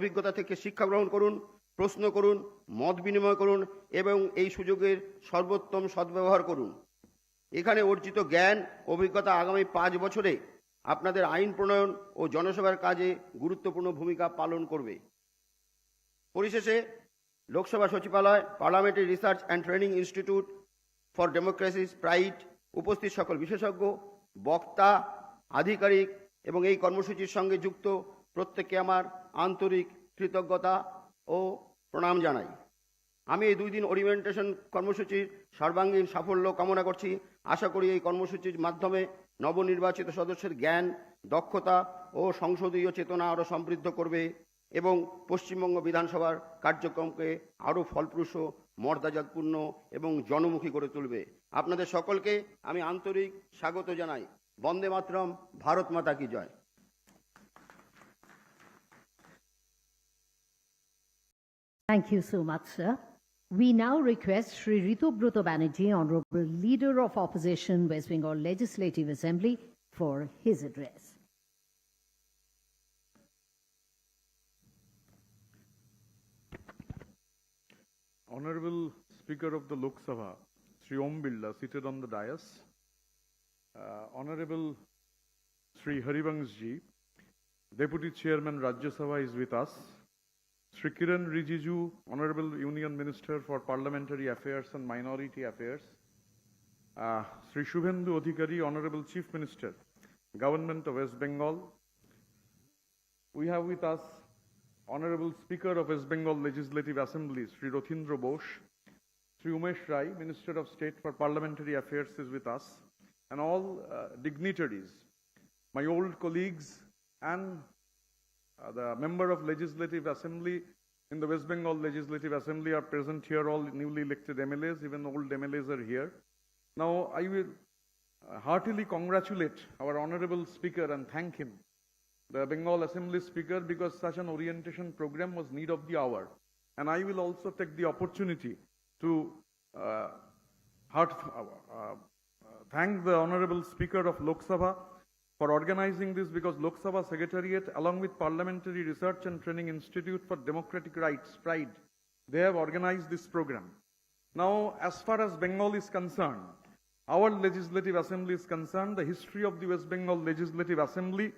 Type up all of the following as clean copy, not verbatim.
অভিজ্ঞতা থেকে শিক্ষা গ্রহণ করুন, প্রশ্ন করুন, মত বিনিময় করুন এবং এই সুযোগের সর্বোত্তম সদ্ব্যবহার করুন। এখানে অর্জিত জ্ঞান অভিজ্ঞতা আগামী 5 বছরে আপনাদের আইন প্রণয়ন ও জনসেবার কাজে গুরুত্বপূর্ণ ভূমিকা পালন করবে। পরিশেষে লোকসভা সচিবালয়, parliamentary research and training institute for democracies pride, উপস্থিত সকল বিশেষজ্ঞ, বক্তা, আধিকারিক এবং এই কর্মসূচির সঙ্গে যুক্ত প্রত্যেককে আমার আন্তরিক কৃতজ্ঞতা ও প্রণাম জানাই। আমি এই 2 দিন ওরিয়েন্টেশন কর্মসূচির সর্বাঙ্গীন সাফল্য কামনা করছি। আশা করি এই কর্মসূচির মাধ্যমে নবনির্বাচিত সদস্যের জ্ঞান, দক্ষতা ও সংসদীয় চেতনা আরও সমৃদ্ধ করবে এবং পশ্চিমবঙ্গ বিধানসভার কার্যক্রমকে আরও ফলপ্রসূ, মর্যাদাপূর্ণ এবং জনমুখী করে তুলবে। আপনাদের সকলকে আমি আন্তরিক স্বাগত জানাই। বন্দে মাতরম, ভারত মাতা কি জয়। Thank you so much, sir. We now request Shri Ritubruto Banerjee, Honorable Leader of Opposition, West Bengal Legislative Assembly, for his address. Honorable Speaker of the Lok Sabha, Shri Om Birla, seated on the dais. Honorable Shri Harivanshji, Deputy Chairman Rajya Sabha, is with us. Shri Kiran Rijiju, Honorable Union Minister for Parliamentary Affairs and Minority Affairs. Shri Shubhendu Adhikari, Honorable Chief Minister, Government of West Bengal. We have with us Honorable Speaker of West Bengal Legislative Assembly, Shri Rothindra Bose. Shri Umesh Rai, Minister of State for Parliamentary Affairs, is with us. And all dignitaries, my old colleagues and the member of Legislative Assembly in the West Bengal Legislative Assembly are present here, all newly elected MLAs, even old MLAs are here. Now, I will heartily congratulate our Honorable Speaker and thank him, the Bengal Assembly Speaker, because such an orientation program was need of the hour. And I will also take the opportunity to thank the Honorable Speaker of Lok Sabha for organizing this, because Lok Sabha Secretariat, along with Parliamentary Research and Training Institute for Democratic Rights, PRIDE, they have organized this program. Now, as far as Bengal is concerned, our Legislative Assembly is concerned, the history of the West Bengal Legislative Assembly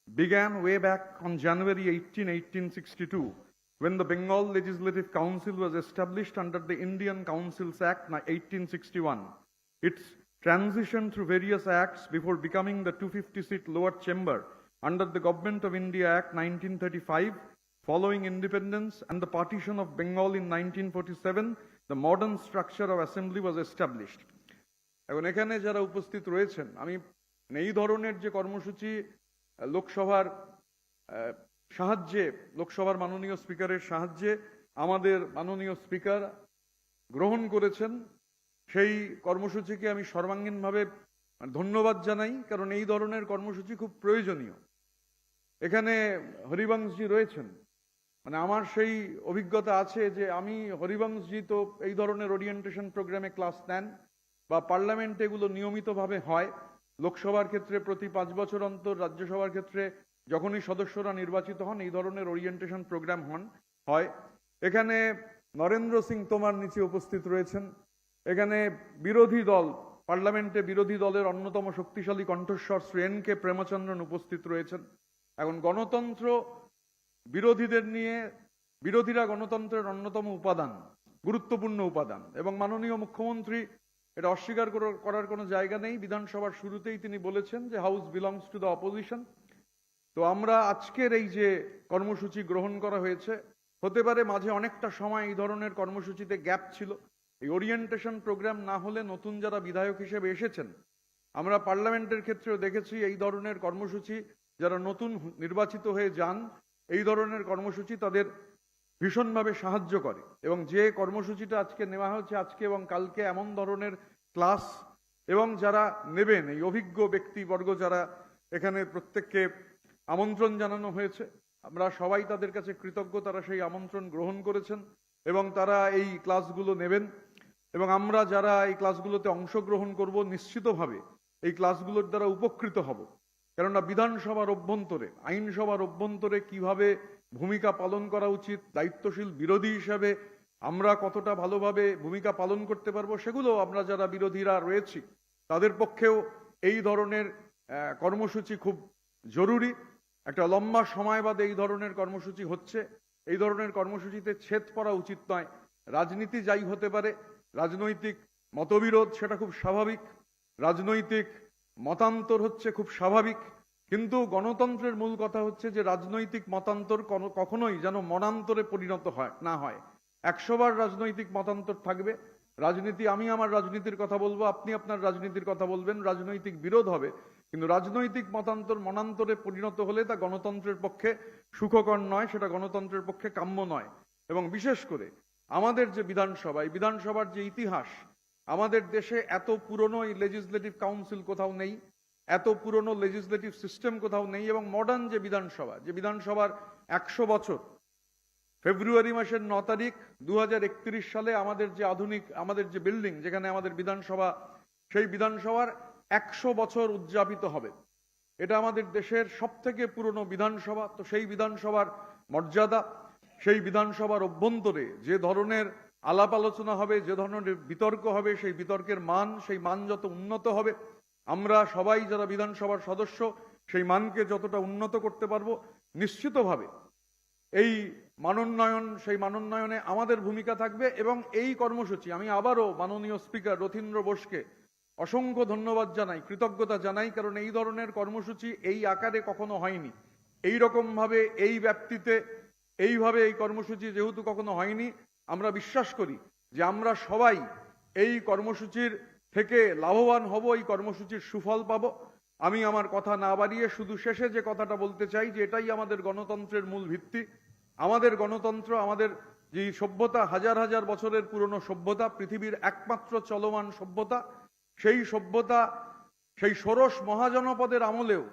began way back on January 18, 1862, when the Bengal Legislative Council was established under the Indian Councils Act 1861. Its transition through various acts before becoming the 250-seat lower chamber under the Government of India Act 1935, following independence and the partition of Bengal in 1947, the modern structure of assembly was established. এখন এখানে যারা উপস্থিত রয়েছেন, আমি এই ধরনের যে কর্মসূচি লোকসভার সাহায্যে, লোকসভার মাননীয় স্পিকারের সাহায্যে আমাদের মাননীয় স্পিকার গ্রহণ করেছেন, সেই কর্মসূচিকে আমি সর্বাঙ্গীনভাবে ধন্যবাদ জানাই, কারণ এই ধরনের কর্মসূচি খুব প্রয়োজনীয়। এখানে হরিবংশজি রয়েছেন, মানে আমার সেই অভিজ্ঞতা আছে যে আমি হরিবংশজি তো এই ধরনের ওরিয়েন্টেশন প্রোগ্রামে ক্লাস নেন বা পার্লামেন্টে এগুলো নিয়মিতভাবে হয়। লোকসভার ক্ষেত্রে প্রতি 5 বছর অন্তর, রাজ্যসভার ক্ষেত্রে যখনই সদস্যরা নির্বাচিত হন এই ধরনের ওরিয়েন্টেশন প্রোগ্রাম হয়। এখানে নরেন্দ্র সিং তোমার নিচে উপস্থিত রয়েছেন। এখানে বিরোধী দল, পার্লামেন্টে বিরোধী দলের অন্যতম শক্তিশালী কণ্ঠস্বর শ্রী এন কে প্রেমচন্দ্রন উপস্থিত রয়েছেন। এখন গণতন্ত্র, বিরোধীদের নিয়ে, বিরোধীরা গণতন্ত্রের অন্যতম উপাদান, গুরুত্বপূর্ণ উপাদান, এবং মাননীয় মুখ্যমন্ত্রী এটা অস্বীকার করার কোনো জায়গা নেই। বিধানসভার শুরুতেই তিনি বলেছেন যে house belongs to the opposition. তো আমরা আজকের এই যে কর্মসূচি গ্রহণ করা হয়েছে, হতে পারে মাঝে অনেকটা সময় এই ধরনের কর্মসূচিতে গ্যাপ ছিল। এই ওরিয়েন্টেশন প্রোগ্রাম না হলে নতুন যারা বিধায়ক হিসেবে এসেছেন, আমরা পার্লামেন্টের ক্ষেত্রেও দেখেছি এই ধরনের কর্মসূচি যারা নতুন নির্বাচিত হয়ে যান, এই ধরনের কর্মসূচি তাদের ভীষণভাবে সাহায্য করে। এবং যে কর্মসূচিটা আজকে নেওয়া হচ্ছে, আজকে এবং কালকে এমন ধরনের ক্লাস, এবং যারা নেবেন এই অভিজ্ঞ ব্যক্তিবর্গ যারা এখানে, প্রত্যেককে আমন্ত্রণ জানানো হয়েছে। আমরা সবাই তাদের কাছে কৃতজ্ঞ, তারা সেই আমন্ত্রণ গ্রহণ করেছেন এবং তারা এই ক্লাসগুলো নেবেন। এবং আমরা যারা এই ক্লাসগুলোতে অংশগ্রহণ করব, নিশ্চিতভাবে এই ক্লাসগুলোর দ্বারা উপকৃত হব। কেননা বিধানসভার অভ্যন্তরে, আইনসভার অভ্যন্তরে কিভাবে ভূমিকা পালন করা উচিত, দায়িত্বশীল বিরোধী হিসাবে আমরা কতটা ভালোভাবে ভূমিকা পালন করতে পারবো, সেগুলো আমরা যারা বিরোধীরা রয়েছি তাদের পক্ষেও এই ধরনের কর্মসূচি খুব জরুরি। একটা লম্বা সময় বাদে এই ধরনের কর্মসূচি হচ্ছে। এই ধরনের কর্মসূচিতে ছেদ পড়া উচিত নয়। রাজনীতি যাই হতে পারে, রাজনৈতিক মতবিরোধ সেটা খুব স্বাভাবিক, রাজনৈতিক মতান্তর হচ্ছে খুব স্বাভাবিক, কিন্তু গণতন্ত্রের মূল কথা হচ্ছে যে রাজনৈতিক মতান্তর কখনোই যেন মনান্তরে পরিণত না হয়। 100 বার রাজনৈতিক মতান্তর থাকবে, রাজনীতি, আমি আমার রাজনীতির কথা বলবো, আপনি আপনার রাজনীতির কথা বলবেন, রাজনৈতিক বিরোধ হবে, কিন্তু রাজনৈতিক মতান্তর মনান্তরে পরিণত হলে তা গণতন্ত্রের পক্ষে সুখকর নয়, সেটা গণতন্ত্রের পক্ষে কাম্য নয়। এবং বিশেষ করে আমাদের যে বিধানসভা, এই বিধানসভার যে ইতিহাস, আমাদের দেশে এত পুরনো এই লেজিসলেটিভ কাউন্সিল কোথাও নেই, এত পুরনো লেজিসলেটিভ সিস্টেম কোথাও নেই, এবং মডার্ন যে বিধানসভার 100 বছর, ফেব্রুয়ারি মাসের 9 তারিখ 2031 সালে আমাদের যে আধুনিক আমাদের যে বিল্ডিং, যেখানে আমাদের বিধানসভা, সেই বিধানসভার 100 বছর উদযাপিত হবে। এটা আমাদের দেশের সবথেকে পুরনো বিধানসভা। তো সেই বিধানসভার মর্যাদা, সেই বিধানসভার অভ্যন্তরে যে ধরনের আলাপ আলোচনা হবে, যে ধরনের বিতর্ক হবে, সেই বিতর্কের মান, সেই মান যত উন্নত হবে, আমরা সবাই যারা বিধানসভার সদস্য সেই মানকে যতটা উন্নত করতে পারবো, নিশ্চিতভাবে এই মানোন্নয়ন, সেই মানোন্নয়নে আমাদের ভূমিকা থাকবে। এবং এই কর্মসূচি, আমি আবারও মাননীয় স্পিকার রথীন্দ্র বোসকে অসংখ্য ধন্যবাদ জানাই, কৃতজ্ঞতা জানাই, কারণ এই ধরনের কর্মসূচি এই আকারে কখনো হয়নি, এই রকম ভাবে, এই ব্যাপ্তিতে, এইভাবে এই কর্মসূচি যেহেতু কখনো হয়নি, আমরা বিশ্বাস করি যে আমরা সবাই এই কর্মসূচির থেকে লাভবান হব, এই কর্মসূচির সুফল পাব। আমি আমার কথা না বাড়িয়ে শুধু শেষে যে কথাটা বলতে চাই যে এটাই আমাদের গণতন্ত্রের মূল ভিত্তি। আমাদের গণতন্ত্র, আমাদের যে সভ্যতা, হাজার হাজার বছরের পুরনো সভ্যতা, পৃথিবীর একমাত্র চলমান সভ্যতা, সেই সভ্যতা, সেই ষোড়শ মহাজনপদের আমলেও,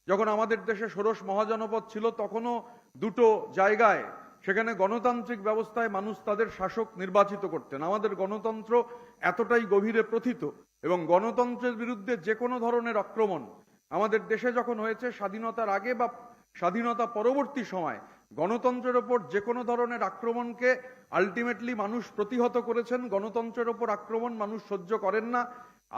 যখন আমাদের দেশে ষোড়শ মহাজনপদ ছিল, তখনও দুটো জায়গায় সেখানে গণতান্ত্রিক ব্যবস্থায় মানুষ তাদের শাসক নির্বাচিত করতেন। আমাদের গণতন্ত্র এতটাই গভীরে প্রথিত, এবং গণতন্ত্রের বিরুদ্ধে যে কোনো ধরনের আক্রমণ আমাদের দেশে যখন হয়েছে, স্বাধীনতার আগে বা স্বাধীনতা পরবর্তী সময়, গণতন্ত্রের ওপর যে কোনো ধরনের আক্রমণকে আলটিমেটলি মানুষ প্রতিহত করেছেন। গণতন্ত্রের ওপর আক্রমণ মানুষ সহ্য করেন না।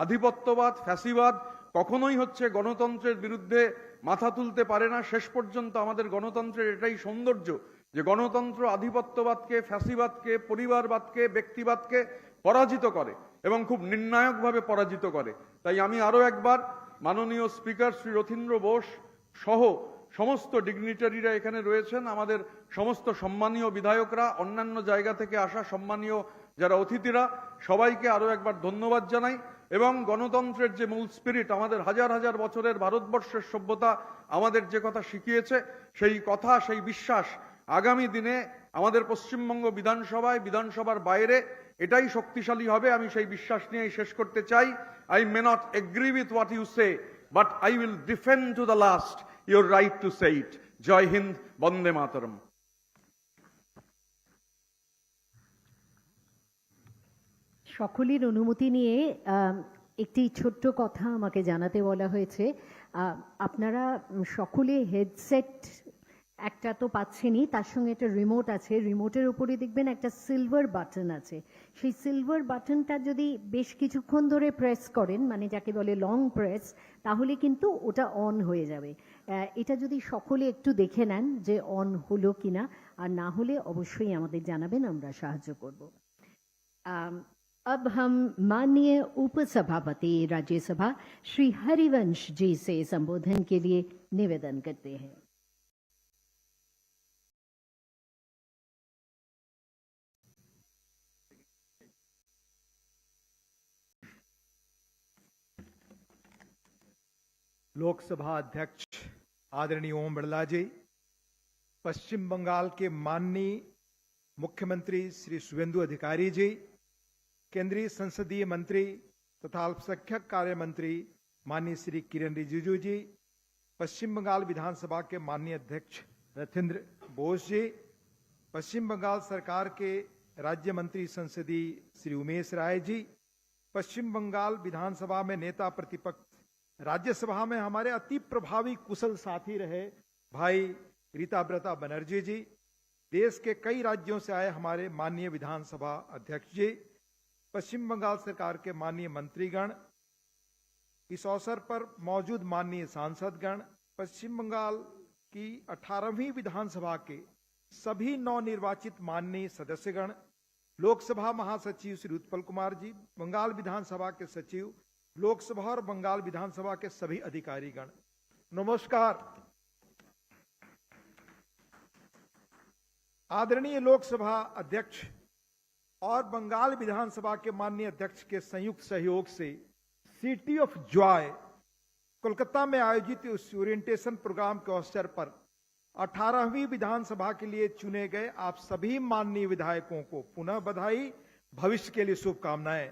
আধিপত্যবাদ, ফ্যাসিবাদ কখনোই হচ্ছে গণতন্ত্রের বিরুদ্ধে মাথা তুলতে পারে না। শেষ পর্যন্ত আমাদের গণতন্ত্রের এটাই সৌন্দর্য যে গণতন্ত্র আধিপত্যবাদকে, ফ্যাসিবাদকে, পরিবারবাদকে, ব্যক্তিবাদকে পরাজিত করে, এবং খুব নির্ণায়কভাবে পরাজিত করে। তাই আমি আরো একবার মাননীয় স্পিকার শ্রী রথীন্দ্র বোস সহ সমস্ত ডিগনিটারিরা এখানে রয়েছেন, আমাদের সমস্ত সম্মানীয় বিধায়করা, অন্যান্য জায়গা থেকে আসা সম্মানীয় যারা অতিথিরা, সবাইকে আরো একবার ধন্যবাদ জানাই। এবং গণতন্ত্রের যে মূল স্পিরিট, আমাদের হাজার হাজার বছরের ভারতবর্ষের সভ্যতা আমাদের যে কথা শিখিয়েছে, সেই কথা, সেই বিশ্বাস আগামী দিনে আমাদের পশ্চিমবঙ্গ বিধানসভায়, বিধানসভার বাইরে এটাই শক্তিশালী হবে। আমি সেই বিশ্বাস নিয়েই শেষ করতে চাই। I may not agree with what you say, but I will defend to the last your right to say it. Jai Hind, Bande Mataram. সকলের অনুমতি নিয়ে একটি ছোট্ট কথা আমাকে জানাতে বলা হয়েছে। আপনারা সকলে হেডসেট একটা তো পাচ্ছেনই, তার সঙ্গে একটা রিমোট আছে, রিমোটের উপরে দেখবেন একটা সিলভার বাটন আছে। সেই সিলভার বাটনটা যদি বেশ কিছুক্ষণ ধরে প্রেস করেন, মানে যাকে বলে লং প্রেস, তাহলে কিন্তু ওটা অন হয়ে যাবে। এটা যদি সকলে একটু দেখে নেন যে অন হলো কিনা, আর না হলে অবশ্যই আমাদের জানাবেন, আমরা সাহায্য করব। अब हम माननीय उपसभापति राज्यसभा श्री हरिवंश जी से संबोधन के लिए निवेदन करते हैं। लोकसभा अध्यक्ष आदरणीय ओम बिरला जी, पश्चिम बंगाल के माननीय मुख्यमंत्री श्री शुभेंदु अधिकारी जी, केंद्रीय संसदीय मंत्री तथा अल्पसंख्यक कार्य मंत्री माननीय श्री किरण रिजिजू जी, पश्चिम बंगाल विधानसभा के माननीय अध्यक्ष रथींद्र बोस जी, पश्चिम बंगाल सरकार के राज्य मंत्री संसदीय श्री उमेश राय जी, पश्चिम बंगाल विधानसभा में नेता प्रतिपक्ष, राज्यसभा में हमारे अति प्रभावी कुशल साथी रहे भाई रीता ब्रता बनर्जी जी, देश के कई राज्यों से आए हमारे माननीय विधानसभा अध्यक्ष जी, पश्चिम बंगाल सरकार के माननीय मंत्रीगण, इस अवसर पर मौजूद माननीय सांसदगण, पश्चिम बंगाल की 18वीं विधानसभा के सभी नवनिर्वाचित माननीय सदस्यगण, लोकसभा महासचिव श्री उत्पल कुमार जी, बंगाल विधानसभा के सचिव, लोकसभा और बंगाल विधानसभा के सभी अधिकारीगण, नमस्कार। आदरणीय लोकसभा अध्यक्ष और बंगाल विधानसभा के माननीय अध्यक्ष के संयुक्त सहयोग से सिटी ऑफ जॉय कोलकाता में आयोजित इस ओरिएंटेशन प्रोग्राम के अवसर पर 18वीं विधानसभा के लिए चुने गए आप सभी माननीय विधायकों को पुनः बधाई, भविष्य के लिए शुभकामनाएं।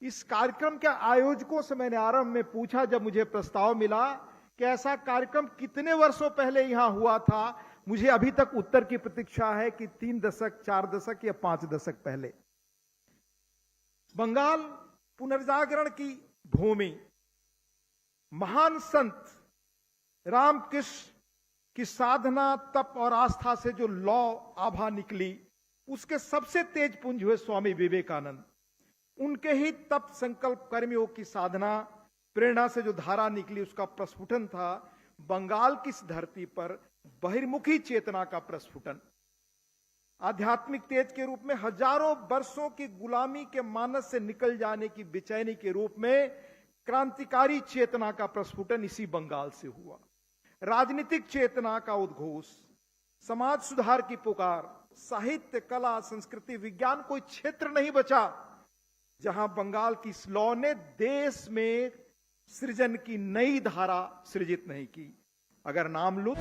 इस कार्यक्रम के आयोजकों से मैंने आरंभ में पूछा, जब मुझे प्रस्ताव मिला कि ऐसा कार्यक्रम कितने वर्षों पहले यहां हुआ था, मुझे अभी तक उत्तर की प्रतीक्षा है कि 3 दशक, 4 दशक या 5 दशक पहले। बंगाल पुनर्जागरण की भूमि, महान संत रामकृष्ण की साधना, तप और आस्था से जो लौ आभा निकली, उसके सबसे तेज पुंज हुए स्वामी विवेकानंद। उनके ही तप संकल्प कर्मियों की साधना प्रेरणा से जो धारा निकली, उसका प्रस्फुटन था बंगाल की इस धरती पर बहिर्मुखी चेतना का प्रस्फुटन। आध्यात्मिक तेज के रूप में हजारों वर्षों की गुलामी के मानस से निकल जाने की बेचैनी के रूप में क्रांतिकारी चेतना का प्रस्फुटन इसी बंगाल से हुआ। राजनीतिक चेतना का उद्घोष, समाज सुधार की पुकार, साहित्य, कला, संस्कृति, विज्ञान, कोई क्षेत्र नहीं बचा जहां बंगाल की इस लौ ने देश में सृजन की नई धारा सृजित नहीं की। अगर नाम लूं